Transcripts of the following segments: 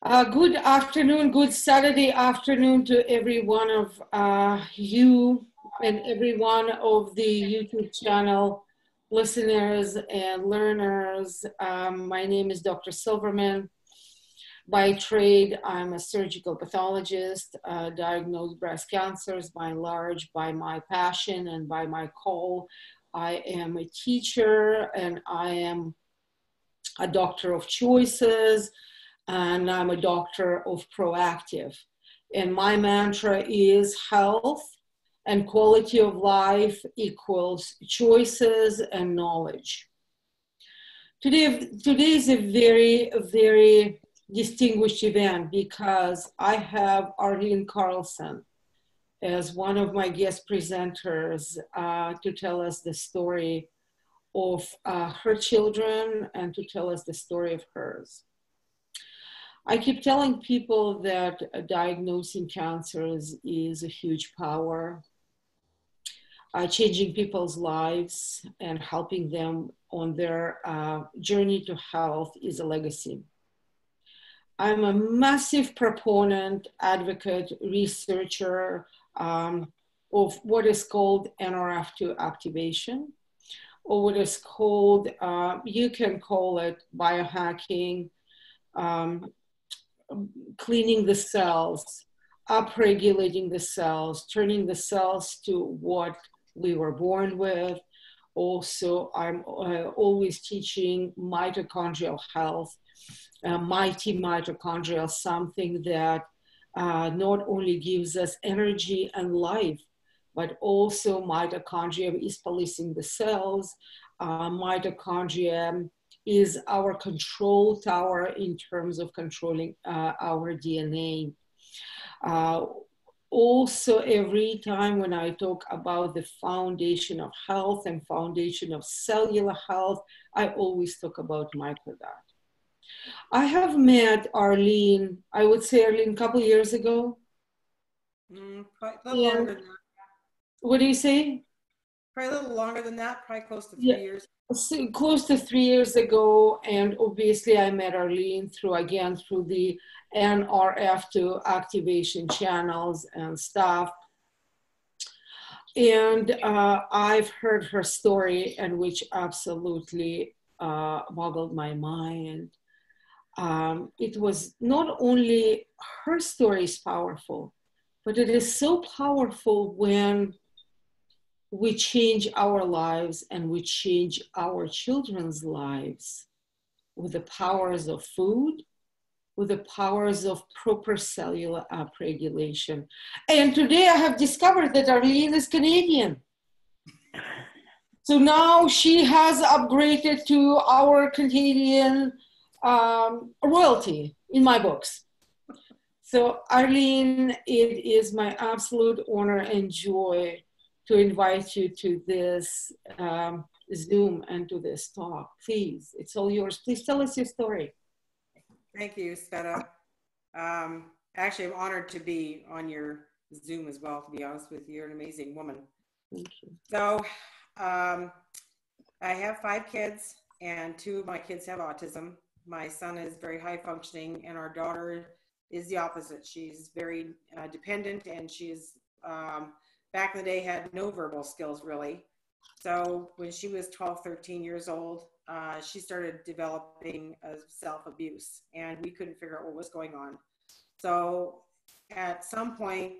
Good afternoon, good Saturday afternoon to every one of you and every one of the YouTube channel listeners and learners. My name is Dr. Silverman. By trade, I'm a surgical pathologist, diagnosed breast cancers by and large by my passion and by my call. I am a teacher and I am a doctor of choices, and I'm a doctor of proactive. And my mantra is health and quality of life equals choices and knowledge. Today is a very distinguished event because I have Arlene Carlson as one of my guest presenters to tell us the story of her children and to tell us the story of hers. I keep telling people that diagnosing cancers is a huge power. Changing people's lives and helping them on their journey to health is a legacy. I'm a massive proponent, advocate, researcher of what is called NRF2 activation, or what is called, you can call it biohacking, cleaning the cells, upregulating the cells, turning the cells to what we were born with. Also, I'm always teaching mitochondrial health, mighty mitochondria, something that not only gives us energy and life, but also mitochondria is policing the cells. Mitochondria is our control tower in terms of controlling our DNA. Also, every time when I talk about the foundation of health and foundation of cellular health, I always talk about microdot. I have met Arlene, I would say Arlene, a couple years ago. Probably a little longer than that. What do you say? Probably a little longer than that, probably close to 3 years. So close to 3 years ago, and obviously I met Arlene through the NRF2 activation channels and stuff. And I've heard her story, and which absolutely boggled my mind. It was not only her story is powerful, but it is so powerful when we change our lives and we change our children's lives with the powers of food, with the powers of proper cellular upregulation. And today I have discovered that Arlene is Canadian. So now she has upgraded to our Canadian royalty in my books. So Arlene, it is my absolute honor and joy to invite you to this Zoom and to this talk. Please, it's all yours. Please tell us your story. Thank you, Sveta. Actually, I'm honored to be on your Zoom as well, to be honest with you. You're an amazing woman. Thank you. So I have 5 kids, and 2 of my kids have autism. My son is very high functioning, and our daughter is the opposite. She's very dependent, and she's back in the day had no verbal skills really. So when she was 12, 13 years old, she started developing self-abuse, and we couldn't figure out what was going on. So at some point,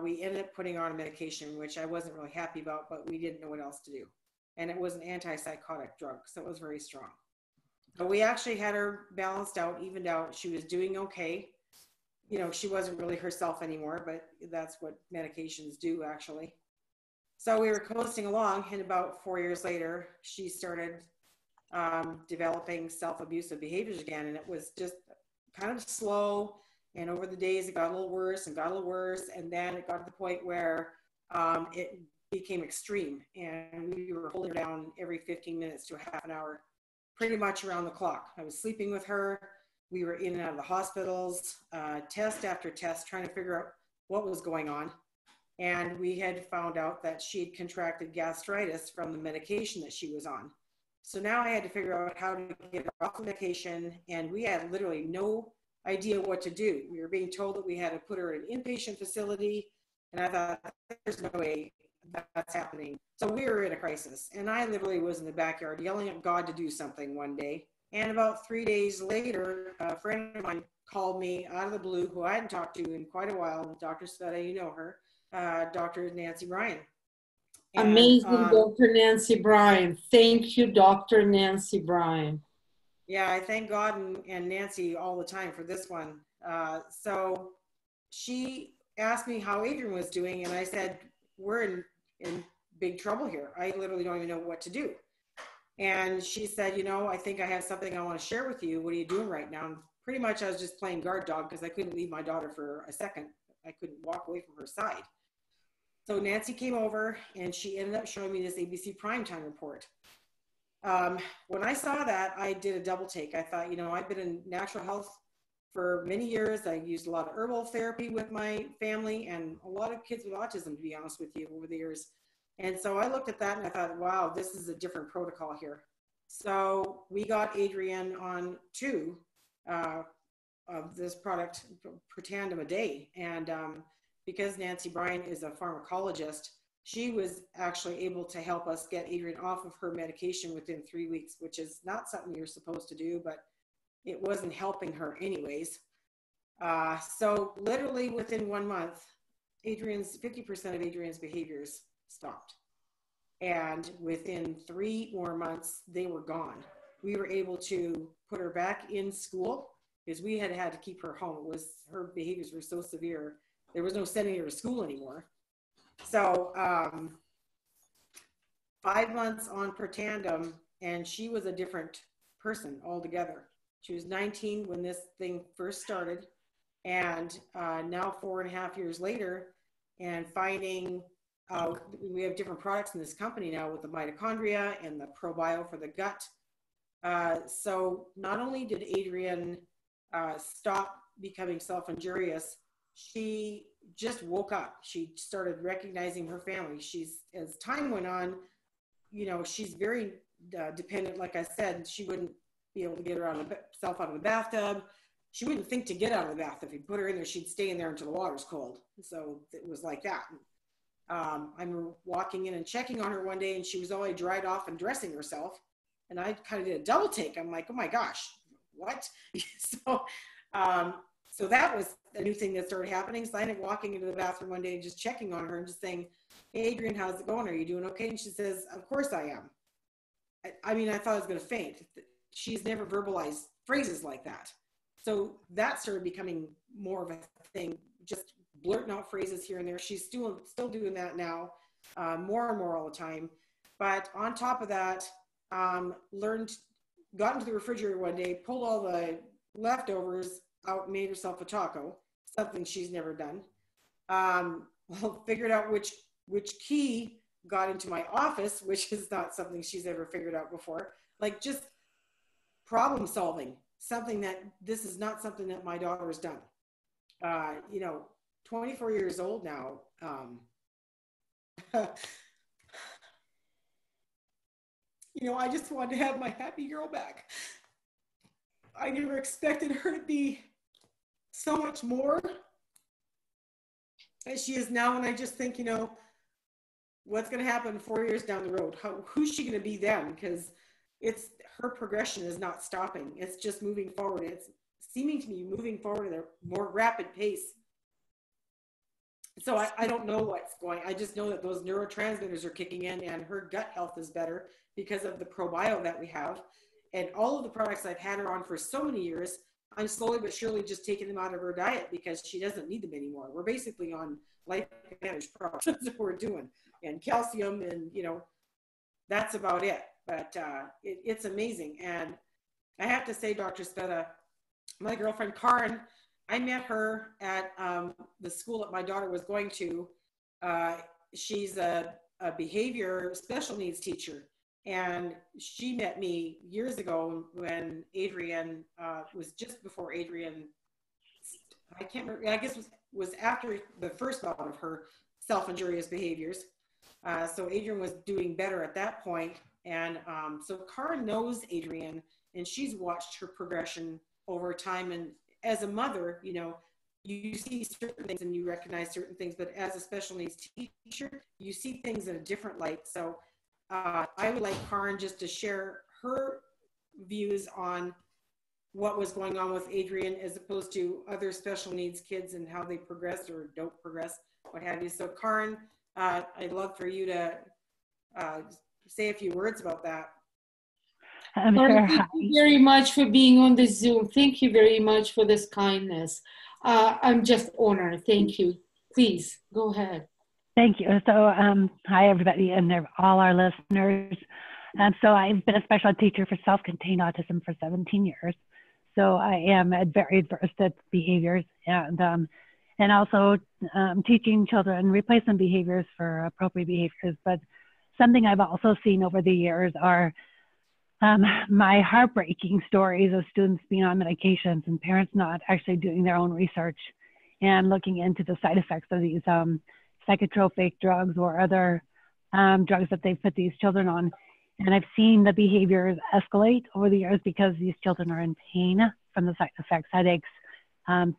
we ended up putting her on a medication, which I wasn't really happy about, but we didn't know what else to do. And it was an antipsychotic drug, so it was very strong. But we actually had her balanced out, evened out. She was doing okay. You know, she wasn't really herself anymore, but that's what medications do, actually. So we were coasting along, and about 4 years later, she started developing self-abusive behaviors again, and it was just kind of slow, and over the days, it got a little worse and got a little worse, and then it got to the point where it became extreme, and we were holding her down every 15 minutes to a half an hour, pretty much around the clock. I was sleeping with her. We were in and out of the hospitals, test after test, trying to figure out what was going on. And we had found out that she had contracted gastritis from the medication that she was on. So now I had to figure out how to get her off the medication, and we had literally no idea what to do. We were being told that we had to put her in an inpatient facility, and I thought, there's no way that's happening. So we were in a crisis, and I literally was in the backyard yelling at God to do something one day. And about 3 days later, a friend of mine called me out of the blue, who I hadn't talked to in quite a while, Dr. Sveta, you know her, Dr. Nancy Bryan. And Amazing, Dr. Nancy Bryan. Thank you, Dr. Nancy Bryan. yeah, I thank God and Nancy all the time for this one. So she asked me how Adrian was doing, and I said, we're in big trouble here. I literally don't even know what to do. And she said, you know, I think I have something I want to share with you. What are you doing right now? And pretty much I was just playing guard dog because I couldn't leave my daughter for a second. I couldn't walk away from her side. So Nancy came over and she ended up showing me this ABC primetime report. When I saw that, I did a double take. I thought, you know, I've been in natural health for many years. I used a lot of herbal therapy with my family and a lot of kids with autism, to be honest with you, over the years. And so I looked at that and I thought, wow, this is a different protocol here. So we got Adrian on 2 of this product per tandem a day. And because Nancy Bryan is a pharmacologist, she was actually able to help us get Adrian off of her medication within 3 weeks, which is not something you're supposed to do, but it wasn't helping her anyways. So literally within 1 month, 50% of Adrian's behaviors stopped. And within 3 more months, they were gone. We were able to put her back in school because we had to keep her home. Her behaviors were so severe. There was no sending her to school anymore. So 5 months on per tandem, and she was a different person altogether. She was 19 when this thing first started, and now 4.5 years later, and finding we have different products in this company now with the mitochondria and the probio for the gut. So not only did Adrian stop becoming self-injurious, she just woke up. She started recognizing her family. As time went on, you know, she's very dependent. Like I said, she wouldn't be able to get herself out of the bathtub. She wouldn't think to get out of the bath. If you put her in there, she'd stay in there until the water's cold. So it was like that. I'm walking in and checking on her one day, and she was already dried off and dressing herself. And I kind of did a double take. I'm like, oh my gosh, what? So that was a new thing that started happening. So I ended up walking into the bathroom one day and just checking on her and just saying, hey, Adrian, how's it going? Are you doing okay? And she says, of course I am. I mean, I thought I was going to faint. She's never verbalized phrases like that. So that started becoming more of a thing, just blurting out phrases here and there. She's still doing that now, more and more all the time. But on top of that, got into the refrigerator one day, pulled all the leftovers out, made herself a taco, something she's never done. Figured out which key got into my office, which is not something she's ever figured out before. Like just problem solving, something that this is not something that my daughter has done. 24 years old now. I just wanted to have my happy girl back. I never expected her to be so much more as she is now. And I just think, what's going to happen 4 years down the road? Who's she going to be then? Because her progression is not stopping. It's just moving forward. It's seeming to be moving forward at a more rapid pace. So I don't know what's going. I just know that those neurotransmitters are kicking in and her gut health is better because of the probio that we have. And all of the products I've had her on for so many years, I'm slowly but surely just taking them out of her diet because she doesn't need them anymore. We're basically on life managed products. That's what we're doing. And calcium and, that's about it. But it's amazing. And I have to say, Dr. Sveta, my girlfriend Karen, I met her at the school that my daughter was going to. She's a behavior special needs teacher. And she met me years ago when Adrian was just before Adrian, I can't remember, I guess was after the first bout of her self-injurious behaviors. So Adrian was doing better at that point. And so Karen knows Adrian, and she's watched her progression over time. And as a mother, you know, you see certain things and you recognize certain things, but as a special needs teacher, you see things in a different light. So I would like Karin just to share her views on what was going on with Adrian as opposed to other special needs kids and how they progress or don't progress, what have you. So Karin, I'd love for you to say a few words about that. I'm Laura, sure. thank you very much for being on the Zoom. Thank you very much for this kindness. I'm just honored. Thank you. Please go ahead. Thank you. So, hi everybody, and all our listeners. So, I've been a special teacher for self-contained autism for 17 years. So, I am very versed at behaviors and also teaching children replacement behaviors for appropriate behaviors. But something I've also seen over the years are my heartbreaking stories of students being on medications and parents not actually doing their own research and looking into the side effects of these psychotropic drugs or other drugs that they've put these children on. And I've seen the behaviors escalate over the years because these children are in pain from the side effects, headaches,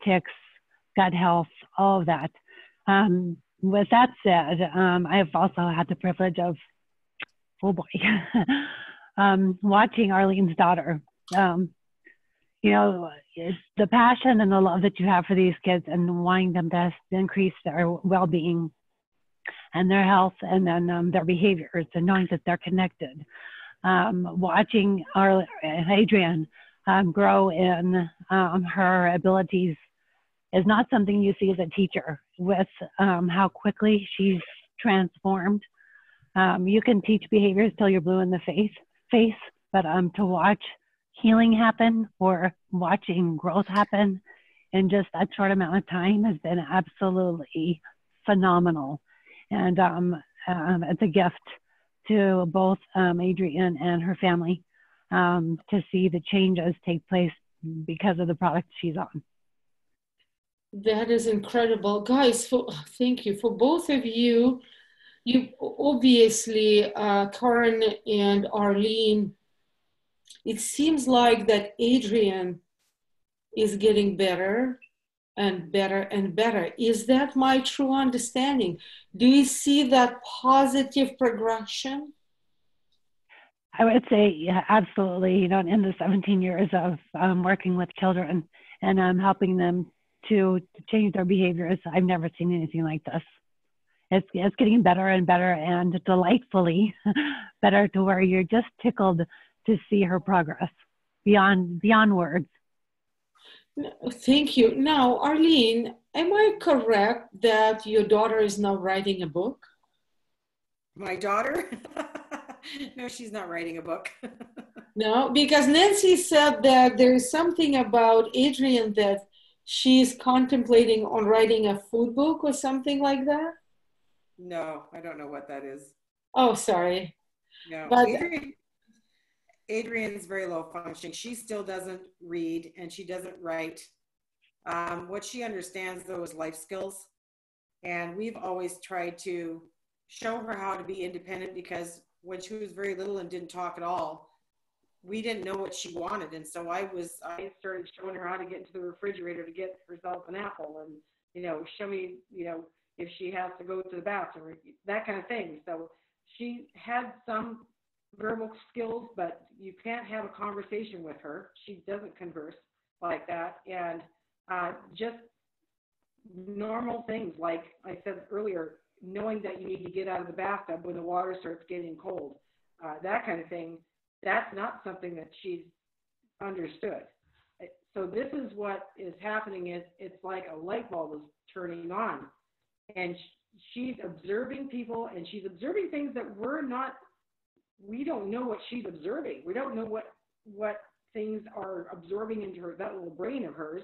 tics, gut health, all of that. With that said, I've also had the privilege of, oh boy, watching Arlene's daughter. You know, the passion and the love that you have for these kids and wanting them to increase their well-being and their health and then their behaviors and knowing that they're connected. Watching Adrienne grow in her abilities is not something you see as a teacher with how quickly she's transformed. You can teach behaviors till you're blue in the face, but to watch healing happen or watching growth happen in just that short amount of time has been absolutely phenomenal. And it's a gift to both Adrienne and her family to see the changes take place because of the product she's on. That is incredible. Guys, thank you. For both of you, you obviously, Karin and Arlene, it seems like that Adrienne is getting better and better and better. Is that my true understanding? Do you see that positive progression? I would say, yeah, absolutely. You know, in the 17 years of working with children and helping them to change their behaviors, I've never seen anything like this. It's getting better and better and delightfully better to where you're just tickled to see her progress beyond words. Thank you. Now, Arlene, am I correct that your daughter is now writing a book? My daughter? No, she's not writing a book. No, because Nancy said that there is something about Adrienne that she's contemplating on writing a food book or something like that. No, I don't know what that is. Oh, sorry. No, But Adrienne's very low functioning. She still doesn't read and she doesn't write. What she understands though is life skills. And we've always tried to show her how to be independent because when she was very little and didn't talk at all, we didn't know what she wanted. And so I started showing her how to get into the refrigerator to get herself an apple and, you know, show me, you know, if she has to go to the bathroom, that kind of thing. So she had some verbal skills, but you can't have a conversation with her. She doesn't converse like that. And just normal things, like I said earlier, knowing that you need to get out of the bathtub when the water starts getting cold, that kind of thing, that's not something that she's understood. So this is what is happening is it's like a light bulb is turning on. And she's observing people and she's observing things that we don't know what she's observing. We don't know what things are absorbing into that little brain of hers.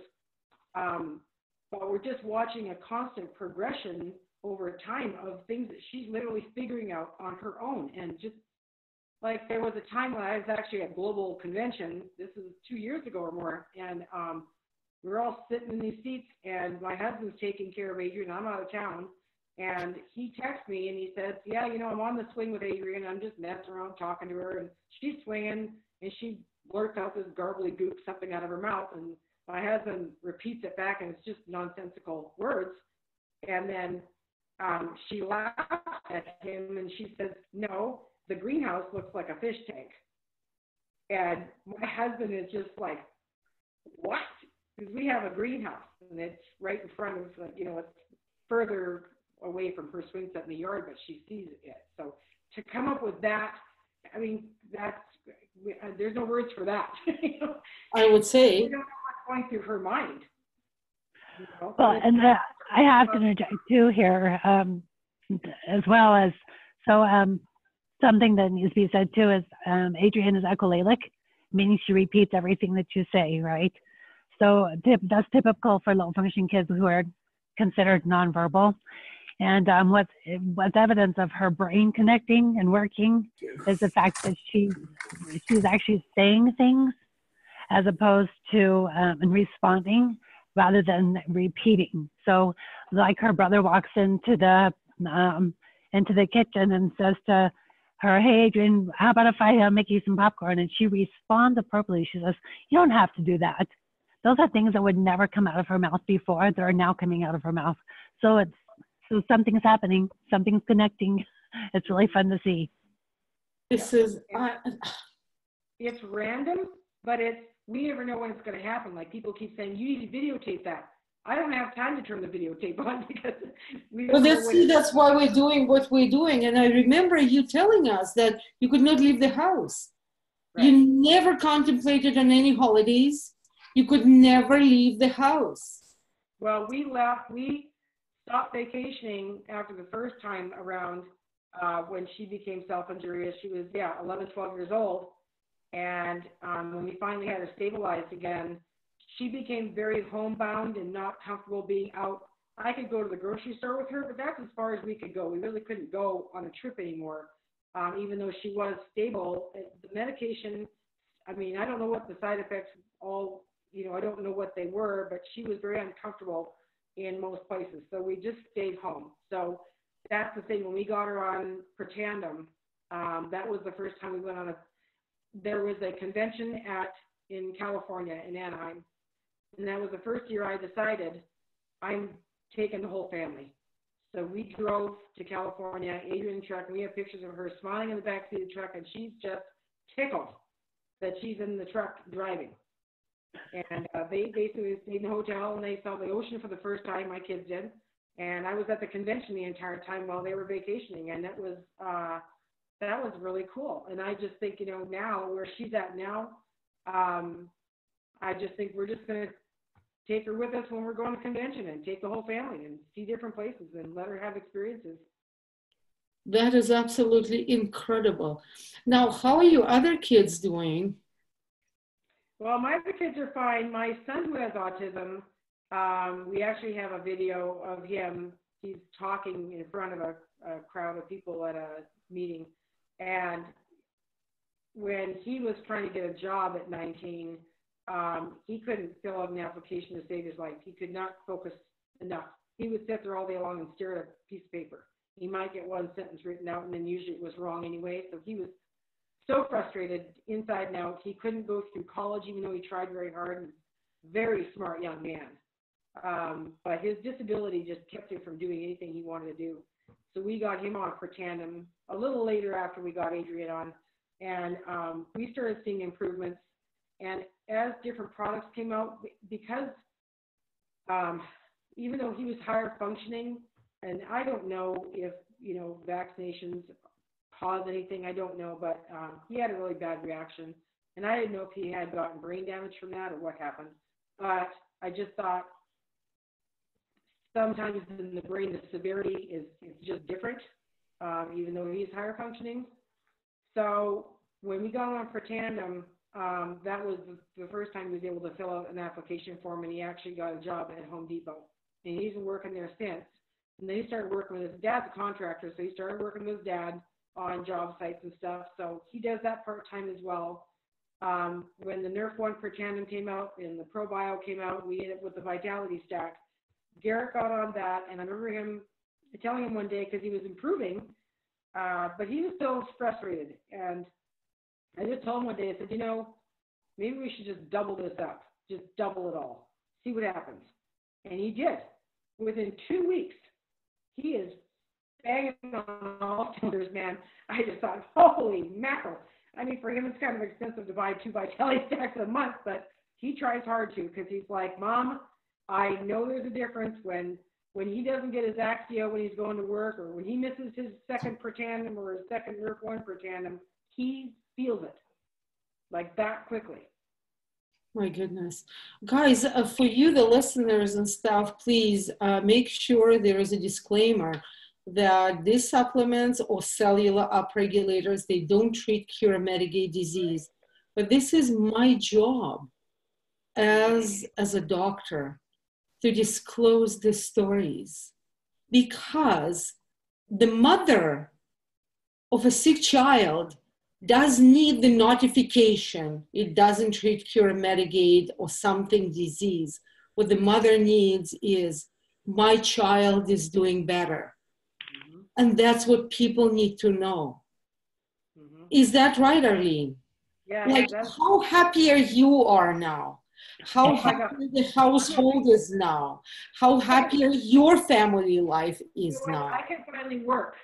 But we're just watching a constant progression over time of things that she's literally figuring out on her own. And just like there was a time when I was actually at Global Convention, this is 2 years ago or more, and we were all sitting in these seats and my husband's taking care of Adrienne. I'm out of town. And he texts me and he says, yeah, you know, I'm on the swing with Adrienne. I'm just messing around talking to her. And she's swinging and she blurts out this garbly goop, something out of her mouth. And my husband repeats it back, and it's just nonsensical words. And then she laughs at him, and she says, "No, the greenhouse looks like a fish tank." And my husband is just like, "What?" Because we have a greenhouse, and it's right in front of, it's further away from her swing set in the yard, but she sees it. So to come up with that, I mean, there's no words for that. I would say. We don't know what's going through her mind. Well, and I have to interject too here, as well as, something that needs to be said too is Adrienne is echolalic, meaning she repeats everything that you say, right? So that's typical for low functioning kids who are considered nonverbal. And what's evidence of her brain connecting and working is the fact that she's actually saying things as opposed to and responding rather than repeating. So like her brother walks into the kitchen and says to her, "Hey, Adrienne, how about if I make you some popcorn?" And she responds appropriately. She says, "You don't have to do that." Those are things that would never come out of her mouth before that are now coming out of her mouth. So something's happening, something's connecting. It's really fun to see. This is it's random, but we never know when it's going to happen. Like people keep saying, "You need to videotape that." I don't have time to turn the videotape on because that's why we're doing what we're doing. And I remember you telling us that you could not leave the house. Right. You never contemplated on any holidays. You could never leave the house. Well, we stopped vacationing after the first time around when she became self-injurious. She was, 11, 12 years old. And when we finally had her stabilized again, she became very homebound and not comfortable being out. I could go to the grocery store with her, but that's as far as we could go. We really couldn't go on a trip anymore, even though she was stable. The medication, I mean, I don't know what the side effects I don't know what they were, but she was very uncomfortable in most places. So we just stayed home. So that's the thing. When we got her on Protandim, that was the first time we went on there was a convention in California, in Anaheim. And that was the first year I decided I'm taking the whole family. So we drove to California, Adrienne's truck, and we have pictures of her smiling in the backseat of the truck, and she's just tickled that she's in the truck driving. And they basically stayed in the hotel, and they saw the ocean for the first time, my kids did. And I was at the convention the entire time while they were vacationing, and that was really cool. And I just think, now where she's at now, I just think we're just going to take her with us when we're going to convention and take the whole family and see different places and let her have experiences. That is absolutely incredible. Now, how are your other kids doing? Well, my other kids are fine. My son, who has autism, we actually have a video of him. He's talking in front of a crowd of people at a meeting. And when he was trying to get a job at 19, he couldn't fill out an application to save his life. He could not focus enough. He would sit there all day long and stare at a piece of paper. He might get one sentence written out, and then usually it was wrong anyway. So he was so frustrated inside and out. He couldn't go through college, even though he tried very hard. And very smart young man. But his disability just kept him from doing anything he wanted to do. So we got him on Protandim a little later after we got Adrienne on. And we started seeing improvements. And as different products came out, because even though he was higher functioning, and I don't know if, vaccinations cause anything, I don't know, but he had a really bad reaction. And I didn't know if he had gotten brain damage from that or what happened. But I just thought sometimes in the brain, the severity is just different, even though he's higher functioning. So when we got on Protandim, that was the first time he was able to fill out an application form, and he actually got a job at Home Depot. And he's been working there since. And then he started working with his dad's a contractor, so he started working with his dad on job sites and stuff. So he does that part-time as well. When the Nerf 1 Protandim came out and the ProBio came out, we ended up with the Vitality Stack. Garrett got on that, and I remember telling him one day, because he was improving, but he was still frustrated. And I just told him one day, I said, maybe we should just double this up. just double it all. See what happens. And he did. Within 2 weeks, he is banging on all cylinders, man. I just thought, holy mackerel. I mean, for him, it's kind of expensive to buy 2 Vitality stacks a month, but he tries hard to, because he's like, Mom, I know there's a difference when he doesn't get his Axio when he's going to work, or when he misses his second per tandem or his second Nerf 1 per tandem, he feels it like that quickly. My goodness. Guys, for you, the listeners and stuff, please make sure there is a disclaimer that these supplements or cellular upregulators, they don't treat, cure, mitigate disease. But this is my job as a doctor to disclose the stories, because the mother of a sick child does need the notification. It doesn't treat, cure, mitigate, or something disease. What the mother needs is, my child is doing better. Mm-hmm. And that's what people need to know. Mm-hmm. Is that right, Arlene? Yeah. Like, how happier you are now. How happy the household is now. How happier your family life is now. I can finally work.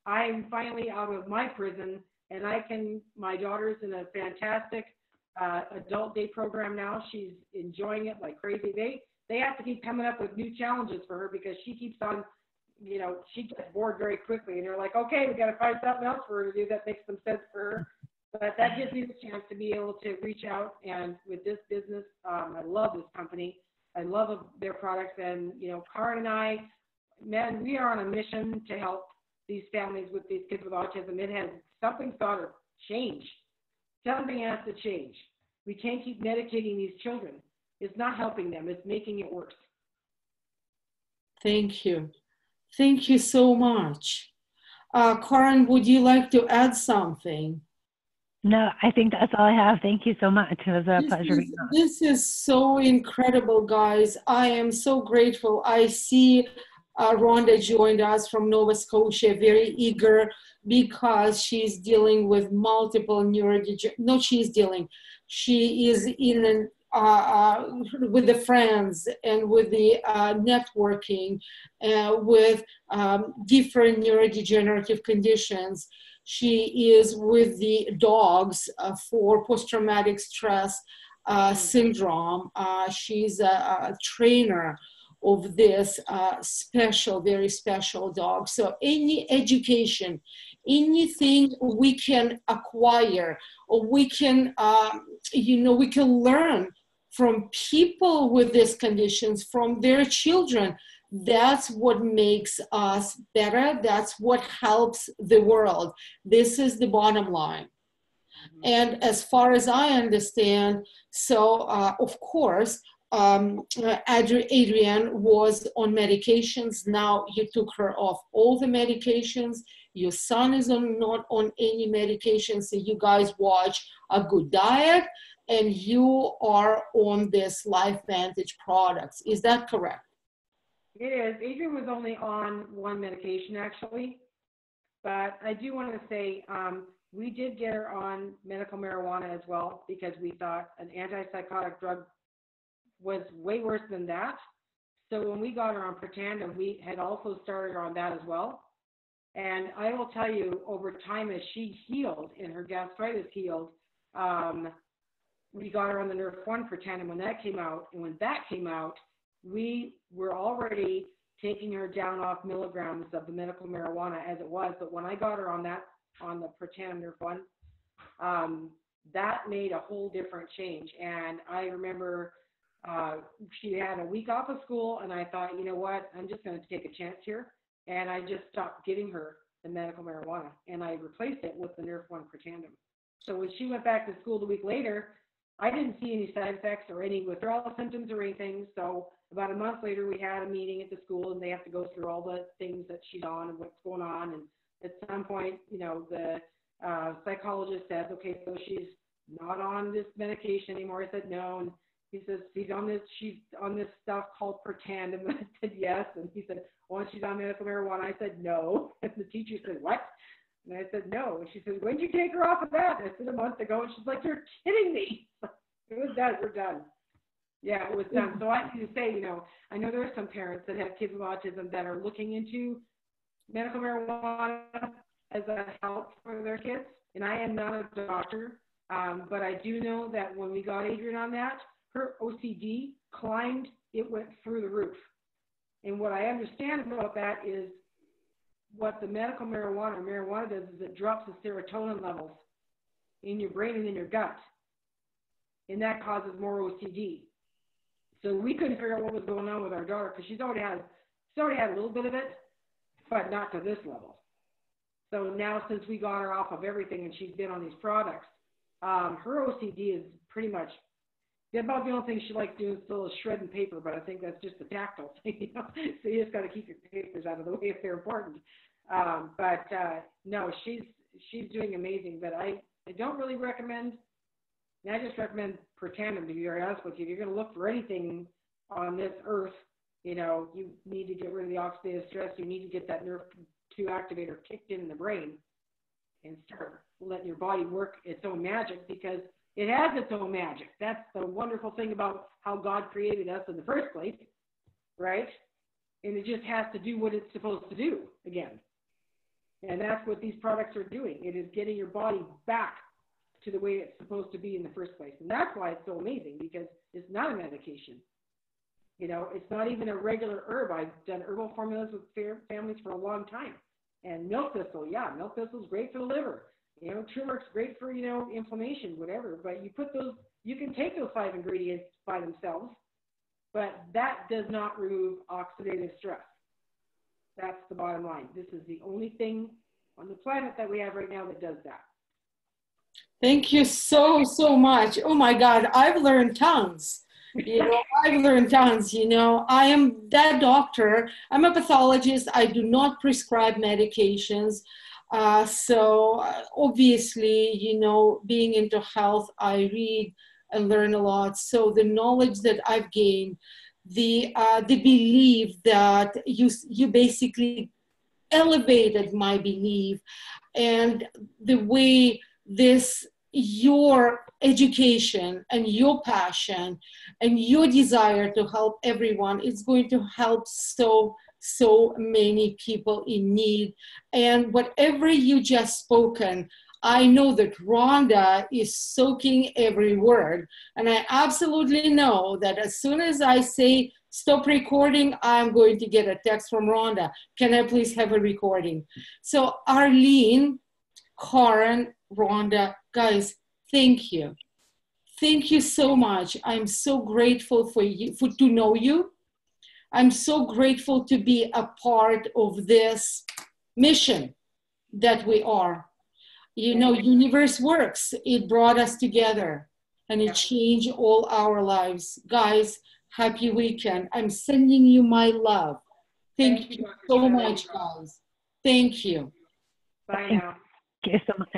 I'm finally out of my prison, and my daughter's in a fantastic adult day program now. She's enjoying it like crazy. They have to keep coming up with new challenges for her, because she keeps on, she gets bored very quickly, and they're like, okay, we got to find something else for her to do that makes some sense for her. But that gives me the chance to be able to reach out, and with this business, I love this company. I love their products, and Karen and I, man, we are on a mission to help these families with these kids with autism. Something's got to change. Something has to change. We can't keep medicating these children. It's not helping them. It's making it worse. Thank you. Thank you so much. Karen, would you like to add something? No, I think that's all I have. Thank you so much. It was a pleasure. This is so incredible, guys. I am so grateful. I see Rhonda joined us from Nova Scotia, very eager, because she's dealing with multiple she is in with the friends and with the networking with different neurodegenerative conditions. She is with the dogs for post-traumatic stress syndrome. She's a trainer of this very special dog. So any education, anything we can acquire, or we can, we can learn from people with these conditions, from their children. That's what makes us better. That's what helps the world. This is the bottom line. Mm-hmm. And as far as I understand, so of course, Adrienne was on medications. Now you took her off all the medications. Your son is not on any medications. So you guys watch a good diet, and you are on this LifeVantage products. Is that correct? It is. Adrienne was only on one medication, actually. But I do want to say we did get her on medical marijuana as well, because we thought an antipsychotic drug was way worse than that. So when we got her on Protandim, we had also started her on that as well. And I will tell you, over time, as she healed and her gastritis healed, we got her on the Nerf 1 Protandim when that came out. And when that came out, we were already taking her down off milligrams of the medical marijuana as it was. But when I got her on the Protandim Nerf 1, that made a whole different change. And I remember she had a week off of school, and I thought, you know what, I'm just going to take a chance here. And I just stopped giving her the medical marijuana, and I replaced it with the Nerf 1 Protandim. So when she went back to school the week later, I didn't see any side effects or any withdrawal symptoms or anything. So about a month later, we had a meeting at the school, and they have to go through all the things that she's on and what's going on. And at some point, the psychologist says, okay, so she's not on this medication anymore. I said no. And he says, she's on this stuff called Protandim. And I said yes. And he said, well, she's on medical marijuana. I said no. And the teacher said, what? And I said no. And she said, when did you take her off of that? And I said, a month ago. And she's like, you're kidding me. It was done. We're done. Yeah, it was done. So I need to say, you know, I know there are some parents that have kids with autism that are looking into medical marijuana as a help for their kids. And I am not a doctor, but I do know that when we got Adrian on that, her OCD climbed, it went through the roof. And what I understand about that is what the medical marijuana does is it drops the serotonin levels in your brain and in your gut. And that causes more OCD. So we couldn't figure out what was going on with our daughter because she's already had a little bit of it, but not to this level. So now since we got her off of everything and she's been on these products, her OCD is pretty much about the only thing she likes doing is still shredding paper, but I think that's just the tactile thing, you know. So you just got to keep your papers out of the way if they're important. No, she's doing amazing. But I don't really recommend. I just recommend Protandim, to be very honest with you. If you're going to look for anything on this earth, you know, you need to get rid of the oxidative stress. You need to get that nerve 2 activator kicked in the brain and start letting your body work its own magic, because it has its own magic. That's the wonderful thing about how God created us in the first place, right? And it just has to do what it's supposed to do again. And that's what these products are doing. It is getting your body back to the way it's supposed to be in the first place. And that's why it's so amazing, because it's not a medication. You know, it's not even a regular herb. I've done herbal formulas with families for a long time. And milk thistle, yeah, milk thistle is great for the liver. You know, turmeric's great for, you know, inflammation, whatever. But you can take those 5 ingredients by themselves, but that does not remove oxidative stress. That's the bottom line. This is the only thing on the planet that we have right now that does that. Thank you so, so much. Oh my God, I've learned tons. You know, I've learned tons. You know, I am that doctor. I'm a pathologist. I do not prescribe medications. So obviously, you know, being into health, I read and learn a lot. So the knowledge that I've gained, the belief that you basically elevated my belief, and the way your education and your passion and your desire to help everyone is going to help so many people in need. And whatever you just spoken, I know that Rhonda is soaking every word. And I absolutely know that as soon as I say stop recording, I'm going to get a text from Rhonda. Can I please have a recording? So Arlene, Karen, Rhonda, guys, thank you. Thank you so much. I'm so grateful for you, to know you. I'm so grateful to be a part of this mission that we are. You know, universe works. It brought us together and it changed all our lives. Guys, happy weekend. I'm sending you my love. Thank you so much, guys. Thank you. Bye now. Thank you so much.